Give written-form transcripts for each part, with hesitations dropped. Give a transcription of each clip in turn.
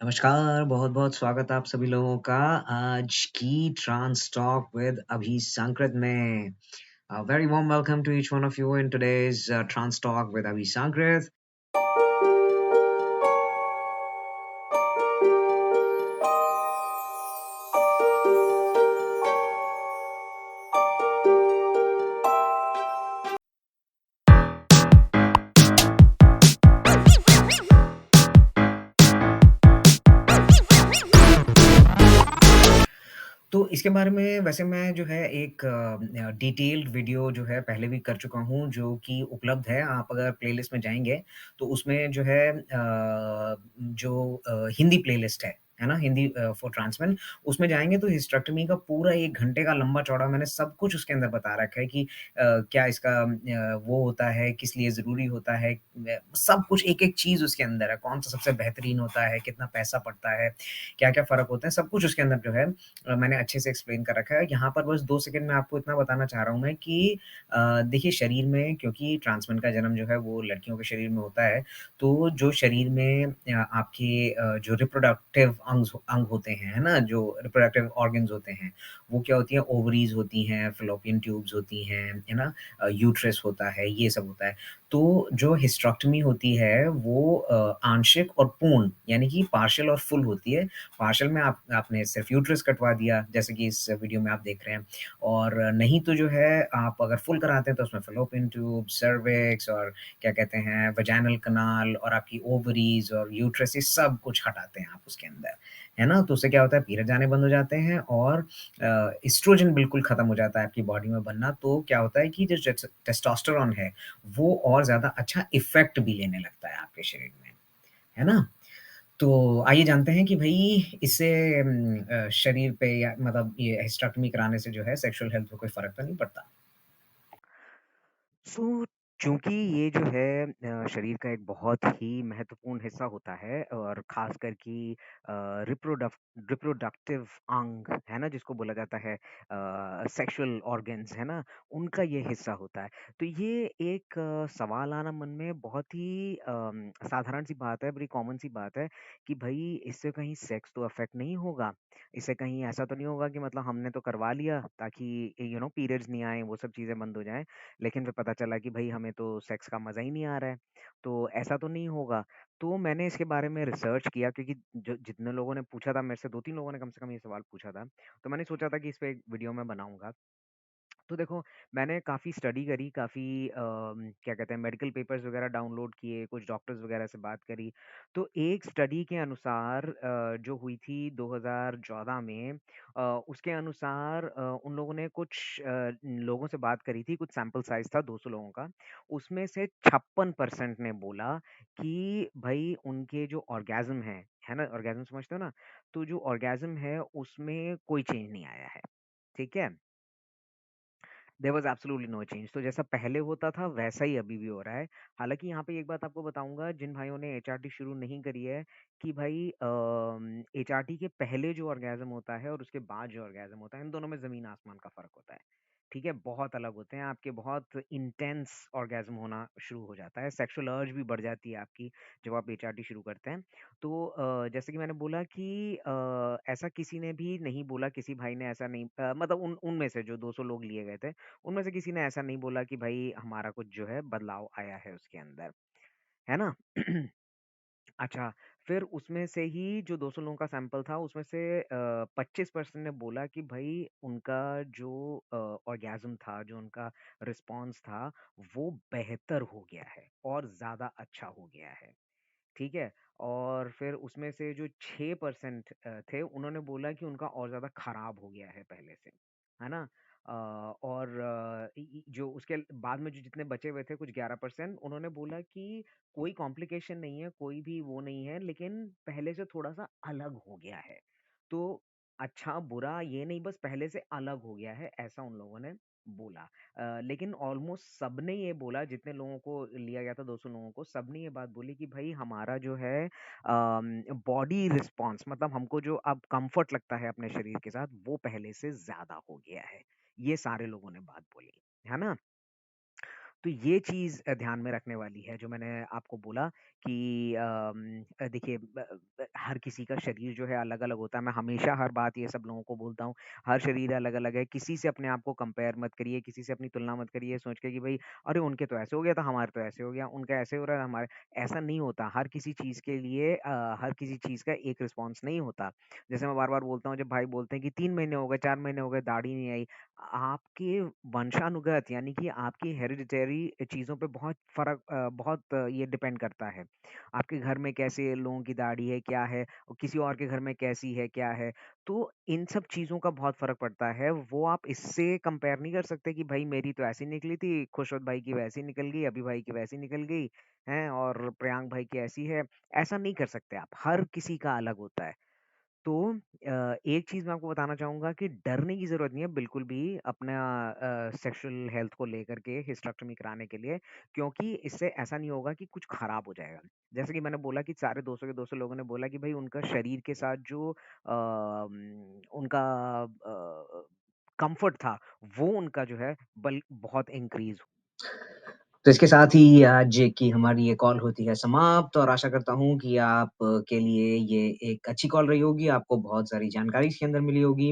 नमस्कार, बहुत-बहुत स्वागत है आप सभी लोगों का आज की trans talk with Abhi Sankrit में। Very warm welcome to each one of you in today's trans talk with Abhi Sankrit. तो इसके बारे में वैसे मैं जो है एक डिटेल्ड वीडियो जो है पहले भी कर चुका हूँ जो कि उपलब्ध है। आप अगर प्लेलिस्ट में जाएँगे तो उसमें जो है हिंदी प्लेलिस्ट है ना? हिंदी फॉर ट्रांसमेन उसमें जाएँगे तो हिस्टेरेक्टॉमी का पूरा 1 घंटे का लंबा-चौड़ा मैंने सब कुछ उसके अंदर बता रखा है कि क्या इसका वो होता है, किस लिए ज़रूरी होता है, सब कुछ एक-एक चीज़ उसके अंदर है। कौन-सा सबसे बेहतरीन होता है, कितना पैसा पड़ता है, क्या-क्या फ़र्क होता है, सब कुछ उसके अंदर जो है मैंने अच्छे से एक्सप्लेन कर रखा है। यहाँ पर बस 2 सेकंड में आपको इतना बताना चाह रहा हूँ मैं कि देखिए शरीर में क्योंकि ट्रांस मैन का जन्म जो है वो लड़कियों के शरीर में होता है, तो जो शरीर में आपके जो रिप्रोडक्टिव अंग होते हैं, है ना? जो रिप्रोडक्टिव ऑर्गन्स होते हैं, वो क्या होती हैं ओवरीज़ होती हैं, फ़ैलोपियन ट्यूब्स होती हैं, है ना? यूट्रस होता है, ये सब होता है। तो जो हिस्टेरेक्टॉमी होती है वो आंशिक और पूर्ण यानी कि पार्शियल और फुल होती है। पार्शियल में आपने सिर्फ यूट्रस कटवा दिया, जैसे कि इस वीडियो में आप देख रहे हैं और नहीं तो जो है आप अगर फुल कराते हैं तो उसमें फ़ैलोपियन ट्यूब, सर्विक्स और क्या कहते हैं वजाइनल कैनाल और आपकी ओवरीज़ और यूट्रस ये सब कुछ हटाते हैं आप उसके अंदर, है ना? तो उससे क्या होता है पीरियड आने बंद हो जाते हैं और एस्ट्रोजन बिल्कुल खत्म हो जाता है आपकी बॉडी में बनना, तो क्या होता है कि जो टेस्टोस्टेरोन है, वो और ज़्यादा अच्छा इफ़ेक्ट भी लेने लगता है आपके शरीर में, है ना? तो आइए जानते हैं कि भई इससे शरीर पे या मतलब ये हिस्टेरेक्टॉमी कराने से जो है सेक्सुअल हेल्थ पे कोई फ़र्क तो नहीं पड़ता? सो चूँकि ये जो है शरीर का एक बहुत ही महत्वपूर्ण हिस्सा होता है और ख़ासकर कि रिप्रोडक्टिव अंग है ना जिसको बोला जाता है सेक्सुअल ऑर्गन्स है ना उनका ये हिस्सा होता है। तो ये एक सवाल आना मन में बहुत ही साधारण सी बात है, बड़ी कॉमन सी बात है कि भई इससे कहीं सेक्स तो अफ़ेक्ट नहीं होगा? इससे कहीं ऐसा तो नहीं होगा कि मतलब हमने तो करवा लिया ताकि पीरियड्स नहीं आएँ, वो सब चीज़ें बंद हो जाएँ। लेकिन फिर पता चला कि भई हमें तो सेक्स का मज़ा ही नहीं आ रहा है, तो ऐसा तो नहीं होगा। तो मैंने इसके बारे में रिसर्च किया क्योंकि जो जितने लोगों ने पूछा था मेरे से 2-3 लोगों ने कम से कम ये सवाल पूछा था, तो मैंने सोचा था कि इस पे एक वीडियो मैं बनाऊँगा। तो देखो, मैंने काफ़ी स्टडी करी, काफ़ी क्या कहते हैं मेडिकल पेपर्स वगैरह डाउनलोड किए, कुछ डॉक्टर्स वगैरह से बात करी। तो एक स्टडी के अनुसार जो हुई थी 2014 में उसके अनुसार उन लोगों ने कुछ लोगों से बात करी थी, कुछ सैंपल साइज़ था 200 लोगों का। उसमें से 56% ने बोला कि भई उनके जो ऑर्गेज़्म है ना? ऑर्गेज़्म समझते हो ना? तो जो ऑर्गेज़्म है उसमें कोई चेंज नहीं आया है, ठीक है? There was absolutely no change. तो जैसा पहले होता था वैसा ही अभी भी हो रहा है। हालाँकि यहाँ पे एक बात आपको बताऊँगा जिन भाइयों ने एचआरटी शुरू नहीं करी है कि भाई एचआरटी के पहले जो ऑर्गेज़्म होता है और उसके बाद जो ऑर्गेज़्म होता है, इन दोनों में ज़मीन आसमान का फ़र्क होता है। ठीक है? बहुत अलग होते हैं, आपके बहुत इंटेंस ऑर्गेज़्म होना शुरू हो जाता है, सेक्सुअल अर्ज भी बढ़ जाती है आपकी जब आप एचआरटी शुरू करते हैं। तो जैसे कि मैंने बोला कि ऐसा किसी ने भी नहीं बोला, किसी भाई ने ऐसा नहीं मतलब उन उनमें से जो 200 लोग लिए गए थे, उनमें से किसी ने ऐसा नहीं बोला कि भाई हमारा कुछ जो है बदलाव आया है उसके अंदर, है ना? अच्छा, फिर उसमें से ही जो 200 लोगों का सैंपल था उसमें से 25% ने बोला कि भई उनका जो ऑर्गेज़्म था, जो उनका रिस्पॉन्स था, वो बेहतर हो गया है और ज़्यादा अच्छा हो गया है। ठीक है? और फिर उसमें से जो 6% थे, उन्होंने बोला कि उनका और ज़्यादा खराब हो गया है पहले से, है ना? और इ इ जो उसके बाद में जो जितने बचे हुए थे कुछ 11% उन्होंने बोला कि कोई कॉम्प्लिकेशन नहीं है, कोई भी वो नहीं है, लेकिन पहले से थोड़ा-सा अलग हो गया है। तो अच्छा-बुरा ये नहीं बस पहले से अलग हो गया है, ऐसा उन लोगों ने बोला। लेकिन ऑलमोस्ट सबने ये बोला जितने लोगों को लिया गया था 200 लोगों को, सबने ये बात बोली कि भाई हमारा जो है बॉडी रिस्पॉन्स मतलब हमको जो अब कंफर्ट लगता है अपने शरीर के साथ, वो पहले से ज़्यादा हो गया है। ये सारे लोगों ने बात बोली, है ना? तो ये चीज़ ध्यान में रखने वाली है जो मैंने आपको बोला कि देखिए हर किसी का शरीर जो है अलग-अलग होता है। मैं हमेशा हर बात ये सब लोगों को बोलता हूँ, हर शरीर अलग-अलग है। किसी से अपने आप को कंपेयर मत करिए, किसी से अपनी तुलना मत करिए सोच के कि भई अरे! उनके तो ऐसे हो गया था, हमारे तो ऐसे हो गया, उनका ऐसे हो रहा है, हमारे ऐसा नहीं होता। हर किसी चीज़ के लिए हर किसी चीज़ का एक रिस्पॉन्स नहीं होता। जैसे मैं बार-बार बोलता हूँ, जब भाई बोलते हैं कि 3 महीने हो गए, 4 महीने हो गए, दाढ़ी नहीं आई। आपके वंशानुगत यानी कि आपकी हेरिडिटरी चीज़ों पे बहुत फ़र्क बहुत ये डिपेंड करता है। आपके घर में कैसे लोगों की दाढ़ी है, क्या है, और किसी और के घर में कैसी है, क्या है। तो इन सब चीज़ों का बहुत फ़र्क पड़ता है। वो आप इससे कंपेयर नहीं कर सकते कि भई मेरी तो ऐसी निकली थी, खुशवंत भाई की वैसी निकल गई, अभी भाई की वैसी निकल गई, हैं, और प्रियांक भाई की ऐसी है। ऐसा नहीं कर सकते आप, हर किसी का अलग होता है। तो एक चीज़ मैं आपको बताना चाहूँगा कि डरने की ज़रूरत नहीं है बिल्कुल भी अपना सेक्सुअल हेल्थ को लेकर के हिस्टेरेक्टोमी कराने के लिए, क्योंकि इससे ऐसा नहीं होगा कि कुछ खराब हो जाएगा। जैसे कि मैंने बोला कि सारे 200 के 200 लोगों ने बोला कि भई उनका शरीर के साथ जो उनका कम्फ़र्ट था, वो उनका जो है बल बहुत इंक्रीज़। तो इसके साथ ही आज की हमारी ये कॉल होती है समाप्त और आशा करता हूँ कि आप के लिए ये एक अच्छी कॉल रही होगी, आपको बहुत सारी जानकारी इसके अंदर मिली होगी।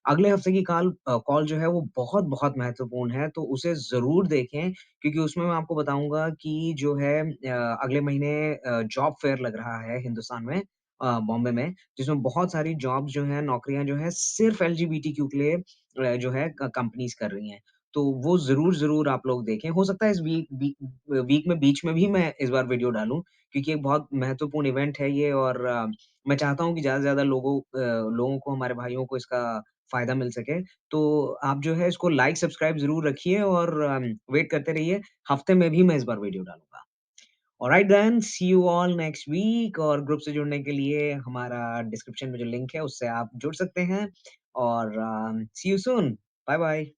अगले हफ्ते की कॉल जो है वो बहुत-बहुत महत्वपूर्ण है, तो उसे ज़रूर देखें क्योंकि उसमें मैं आपको बताऊँगा कि जो है अगले महीने जॉब फेयर लग रहा है हिंदुस्तान में बॉम्बे में, जिसमें बहुत सारी जॉब्स जो हैं, नौकरियाँ जो हैं सिर्फ़ एलजीबीटीक्यू के लिए जो है कंपनीज़ कर रही हैं। तो वो ज़रूर आप लोग देखें। हो सकता है इस वीक में बीच में भी मैं इस बार वीडियो डालूँ क्योंकि एक बहुत महत्वपूर्ण इवेंट है ये और मैं चाहता हूँ कि ज़्यादा से ज़्यादा लोगों को, हमारे भाइयों को इसका फ़ायदा मिल सके। तो आप जो है इसको लाइक, सब्सक्राइब ज़रूर रखिए और वेट करते रहिए। हफ्ते में भी मैं इस बार वीडियो डालूँगा। Alright then, see you all next week और ग्रुप से जुड़ने के लिए हमारा डिस्क्रिप्शन में जो लिंक है उससे आप जुड़ सकते हैं और see you soon. Bye bye.